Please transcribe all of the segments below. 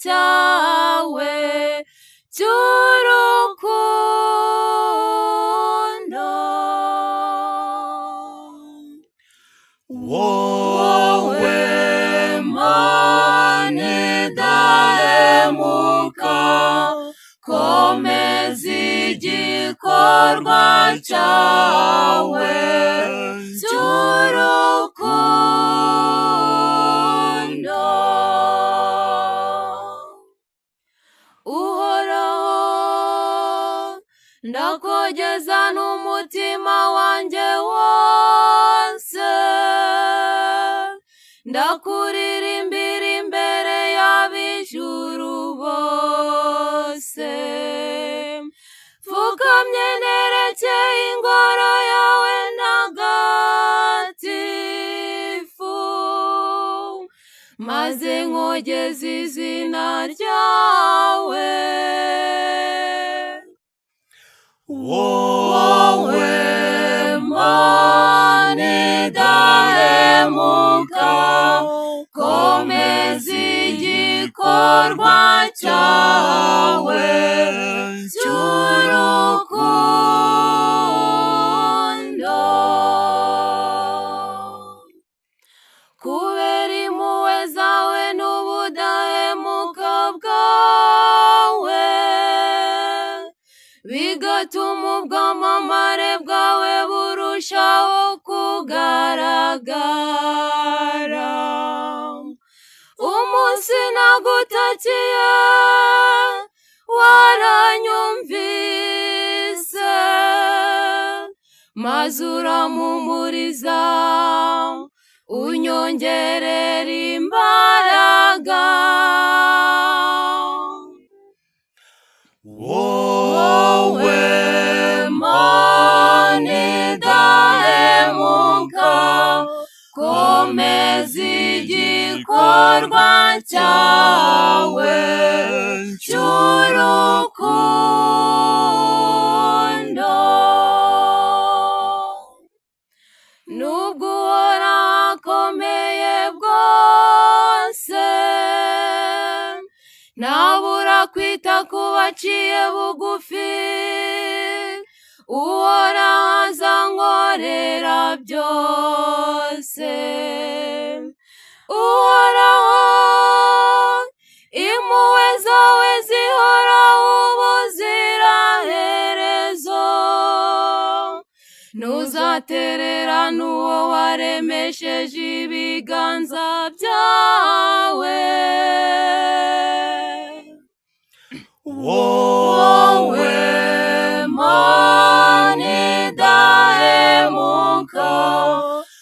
cyawe cy'urukundo. Wowe Mana idahemuka, komeza igikorwa cyawe cy'urukundo. Uhoraho, ndakogeza n'umutima wanjye wose, ndakuririmbira imbere y'ab'ijuru bose, pfukamye nerekeye ingoro yawe ntagatifu, maze nkogeza izina ryawe. Wowe Mana idahemuka, komeza igikorwa cyawe cy'urukundo. Kubera impuhwe zawe n'ubudahemuka bwawe, bigatuma ubwamamare bwawe burushaho kugaragara. Umunsi nagutakiye waranyumvise, maze urampumuriza unyongerera imbaraga. Wowe Mana idahemuka, komeza igikorwa cyawe cy'urukundo. Nubwo Uhoraho akomeye bwose, ntabura kwita ku baciye bugufi. Uhoraho azankorera byose. Uhoraho, impuhwe zawe zihoraho ubuziraherezo, ntuzatererana uwo waremesheje ibiganza byawe. Wowe Mana idahemuka,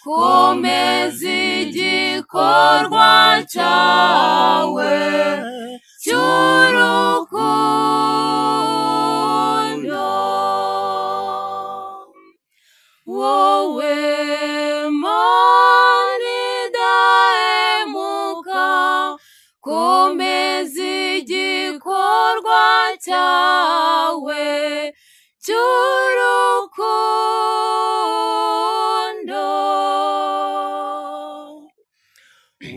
komeza igikorwa cyawe cy'urukundo. Wowe Mana idahemuka, komeza igikorwa cyawe cy'urukundo.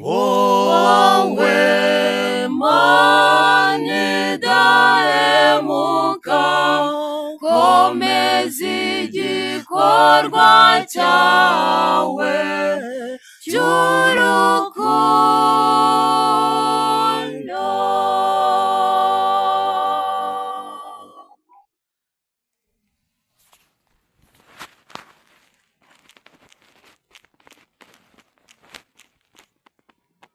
Wowe Mana idahemuka, komeza igikorwa cyawe